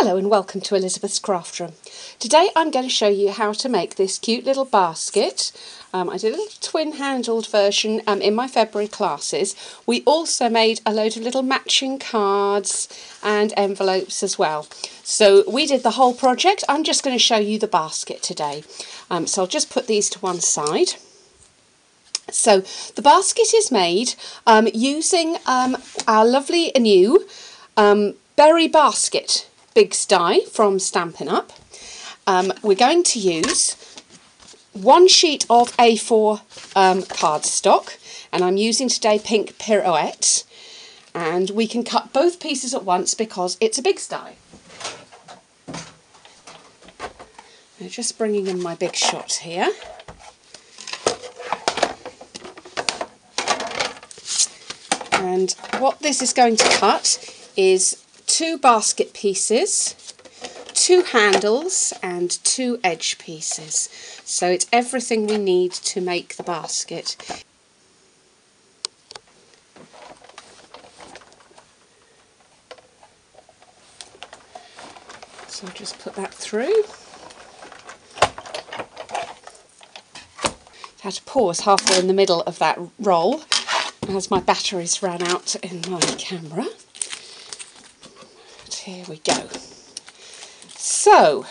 Hello and welcome to Elizabeth's Craft Room. Today I'm going to show you how to make this cute little basket. I did a little twin-handled version in my February classes. We also made a load of little matching cards and envelopes as well. So we did the whole project. I'm just going to show you the basket today. So I'll just put these to one side. So the basket is made using our lovely new berry basket big die from Stampin Up. We're going to use one sheet of A4 cardstock, and I'm using today pink pirouette, and we can cut both pieces at once because it's a big die. Now just bringing in my big shot here. And what this is going to cut is 2 basket pieces, 2 handles and 2 edge pieces. So it's everything we need to make the basket. So I'll just put that through. I had to pause halfway in the middle of that roll as my batteries ran out in my camera. Here we go. So,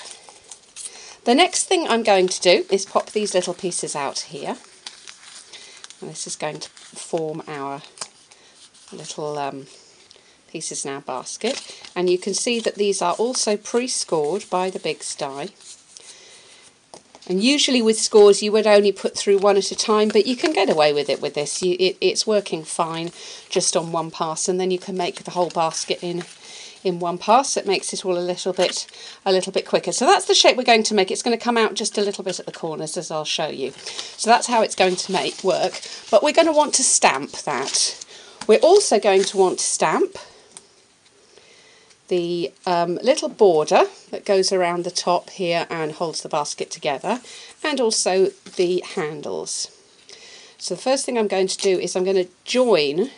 the next thing I'm going to do is pop these little pieces out here. And this is going to form our little pieces in our basket. And you can see that these are also pre-scored by the big die. And usually with scores you would only put through one at a time, but you can get away with it with this. It's working fine just on one pass, and then you can make the whole basket in one pass. It makes it all a little bit quicker. So that's the shape we're going to make. It's going to come out just a little bit at the corners, as I'll show you. So that's how it's going to work. But we're going to want to stamp that. We're also going to want to stamp the little border that goes around the top here and holds the basket together, and also the handles. So the first thing I'm going to do is I'm going to join,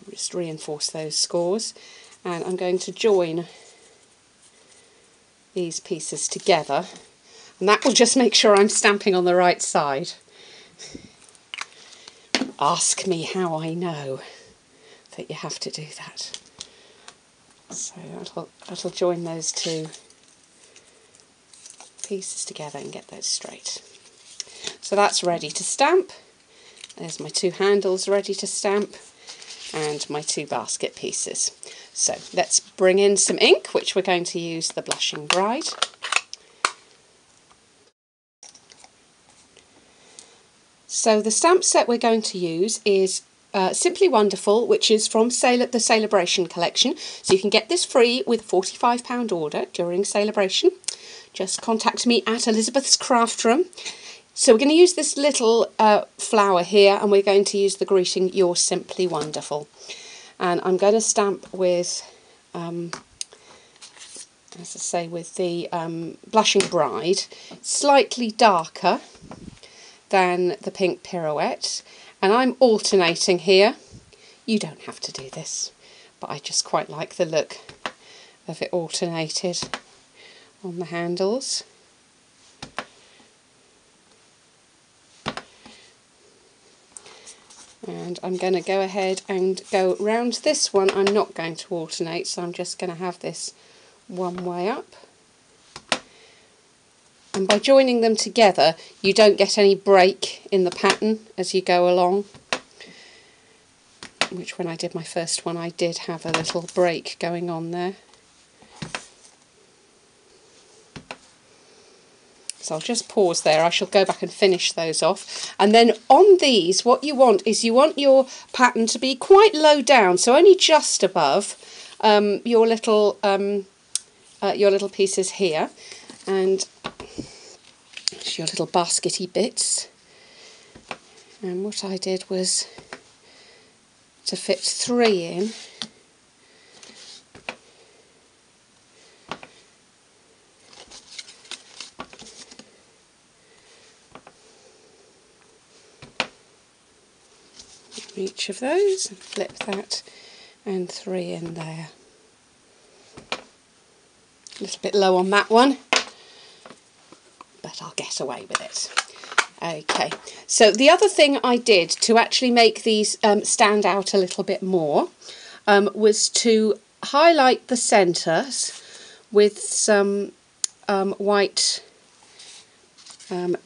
just reinforce those scores, and I'm going to join these pieces together, and that will just make sure I'm stamping on the right side. Ask me how I know that you have to do that. So that'll join those 2 pieces together and get those straight. So that's ready to stamp. There's my 2 handles ready to stamp, and my 2 basket pieces. So let's bring in some ink, which we're going to use the Blushing Bride. So the stamp set we're going to use is Simply Wonderful, which is from the Celebration collection. So you can get this free with a £45 order during Celebration. Just contact me at Elizabeth's Craft Room. So we're going to use this little flower here, and we're going to use the greeting, "You're Simply Wonderful." And I'm going to stamp with, as I say, with the Blushing Bride, slightly darker than the pink pirouette. And I'm alternating here. You don't have to do this, but I just quite like the look of it alternated on the handles. And I'm going to go ahead and go round this one. I'm not going to alternate, so I'm just going to have this one way up. And by joining them together, you don't get any break in the pattern as you go along. Which, when I did my first one, I did have a little break going on there. So I'll just pause there. I shall go back and finish those off. And then on these, what you want is you want your pattern to be quite low down, so only just above your little pieces here, and your little baskety bits. And what I did was to fit 3 in. Each of those, and flip that, and 3 in there. little bit low on that one, but I'll get away with it. Okay, so the other thing I did to actually make these stand out a little bit more was to highlight the centres with some white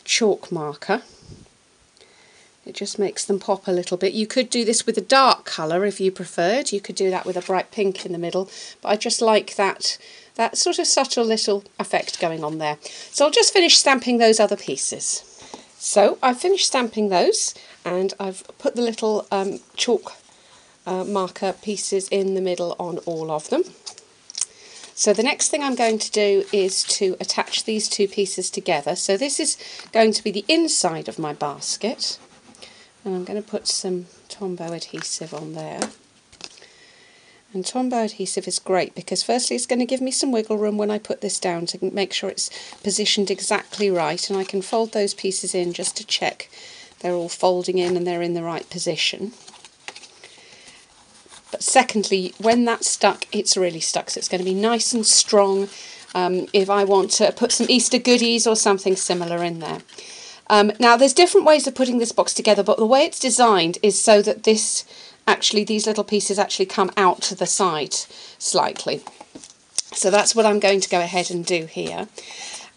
chalk marker. It just makes them pop a little bit. You could do this with a dark colour if you preferred. You could do that with a bright pink in the middle, but I just like that sort of subtle little effect going on there. So I'll just finish stamping those other pieces. So I've finished stamping those, and I've put the little chalk marker pieces in the middle on all of them. So the next thing I'm going to do is to attach these two pieces together. So this is going to be the inside of my basket. And I'm going to put some Tombow adhesive on there. And Tombow adhesive is great because firstly it's going to give me some wiggle room when I put this down to make sure it's positioned exactly right, and I can fold those pieces in just to check they're all folding in and they're in the right position. But secondly, when that's stuck, it's really stuck, so it's going to be nice and strong if I want to put some Easter goodies or something similar in there. Now there's different ways of putting this box together, but the way it's designed is so that these little pieces actually come out to the side slightly. So that's what I'm going to go ahead and do here.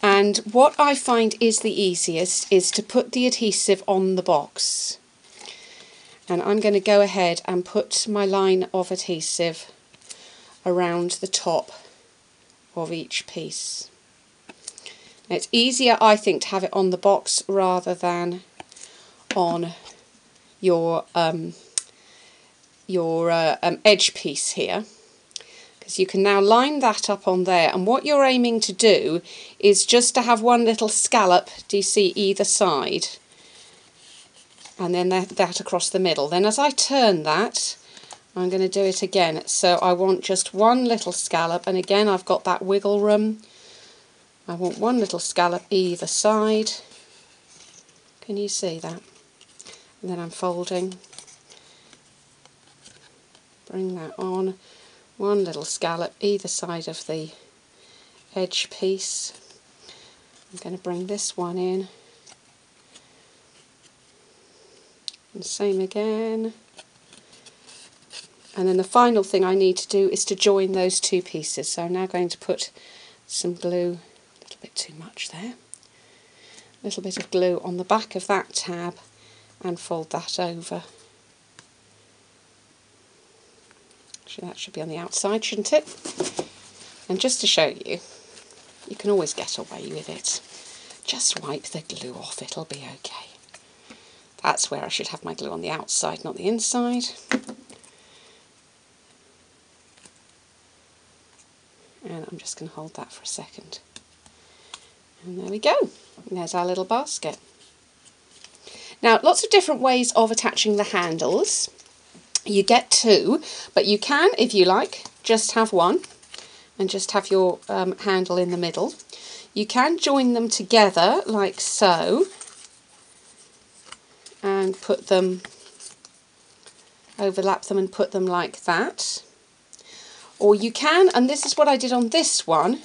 And what I find is the easiest is to put the adhesive on the box. And I'm going to go ahead and put my line of adhesive around the top of each piece. It's easier, I think, to have it on the box rather than on your edge piece here, because you can now line that up on there, and what you're aiming to do is just to have one little scallop, do you see, either side, and then that across the middle. Then as I turn that, I'm going to do it again, so I want just one little scallop, and again I've got that wiggle room. I want one little scallop either side. Can you see that? And then I'm folding. Bring that on. One little scallop either side of the edge piece. I'm going to bring this one in. And same again. And then the final thing I need to do is to join those two pieces. So I'm now going to put some glue, a little bit too much there, a little bit of glue on the back of that tab and fold that over. Actually, that should be on the outside, shouldn't it? And just to show you, you can always get away with it. Just wipe the glue off, it'll be okay. That's where I should have my glue, on the outside, not the inside. And I'm just going to hold that for a second. And there we go. And there's our little basket. Now, lots of different ways of attaching the handles. You get two, but you can, if you like, just have one and just have your handle in the middle. You can join them together like so and put them, overlap them and put them like that. Or you can, and this is what I did on this one,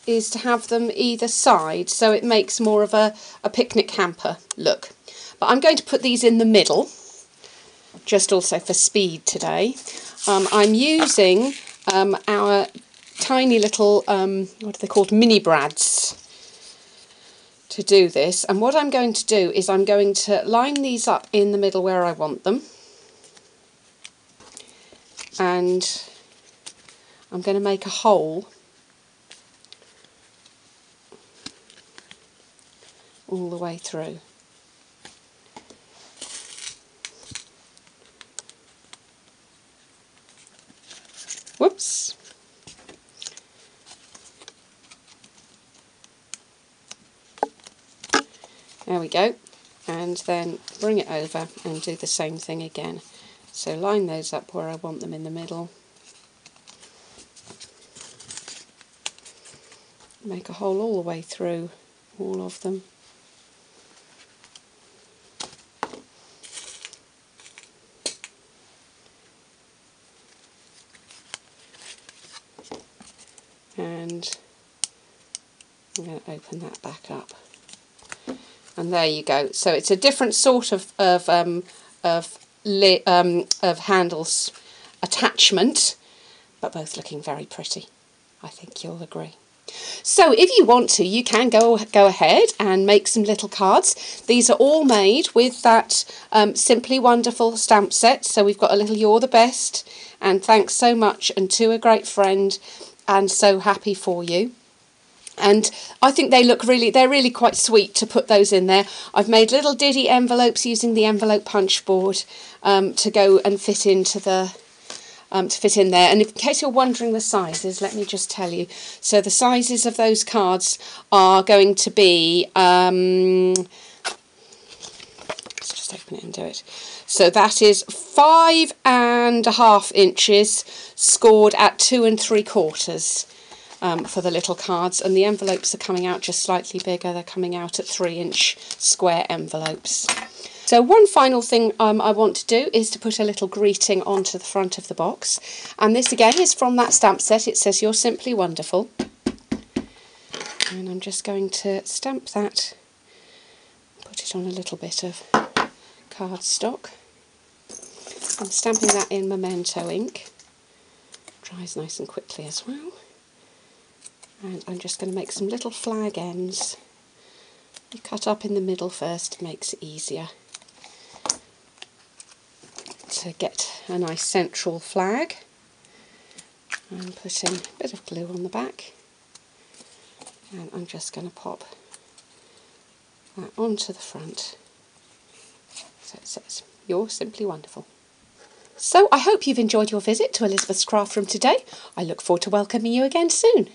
is to have them either side, so it makes more of a picnic hamper look. But I'm going to put these in the middle, just also for speed today. I'm using our tiny little, what are they called, mini brads to do this. And what I'm going to do is I'm going to line these up in the middle where I want them. And I'm going to make a hole all the way through. Whoops. There we go. And then bring it over and do the same thing again. So line those up where I want them in the middle. Make a hole all the way through all of them. And and I'm going to open that back up. And there you go. So it's a different sort of handles attachment, but both looking very pretty. I think you'll agree. So if you want to, you can go ahead and make some little cards. These are all made with that Simply Wonderful stamp set. So we've got a little "You're the Best" and "Thanks so much" and "To a Great Friend" and "So Happy for You." And I think they're really quite sweet to put those in there. I've made little diddy envelopes using the envelope punch board to go and fit into the fit in there. And in case you're wondering the sizes, let me just tell you. So the sizes of those cards are going to be, let's just open it and do it. So that is 5.5 inches scored at 2 3/4 for the little cards, and the envelopes are coming out just slightly bigger. They're coming out at 3-inch square envelopes. So one final thing I want to do is to put a little greeting onto the front of the box, and this again is from that stamp set. It says "You're Simply Wonderful," and I'm just going to stamp that, put it on a little bit of cardstock. I'm stamping that in Memento ink. Dries nice and quickly as well. And I'm just going to make some little flag ends. You cut up in the middle first, makes it easier to get a nice central flag. I'm putting a bit of glue on the back, and I'm just going to pop that onto the front. So it says "You're Simply Wonderful." So I hope you've enjoyed your visit to Elizabeth's Craft Room today. I look forward to welcoming you again soon.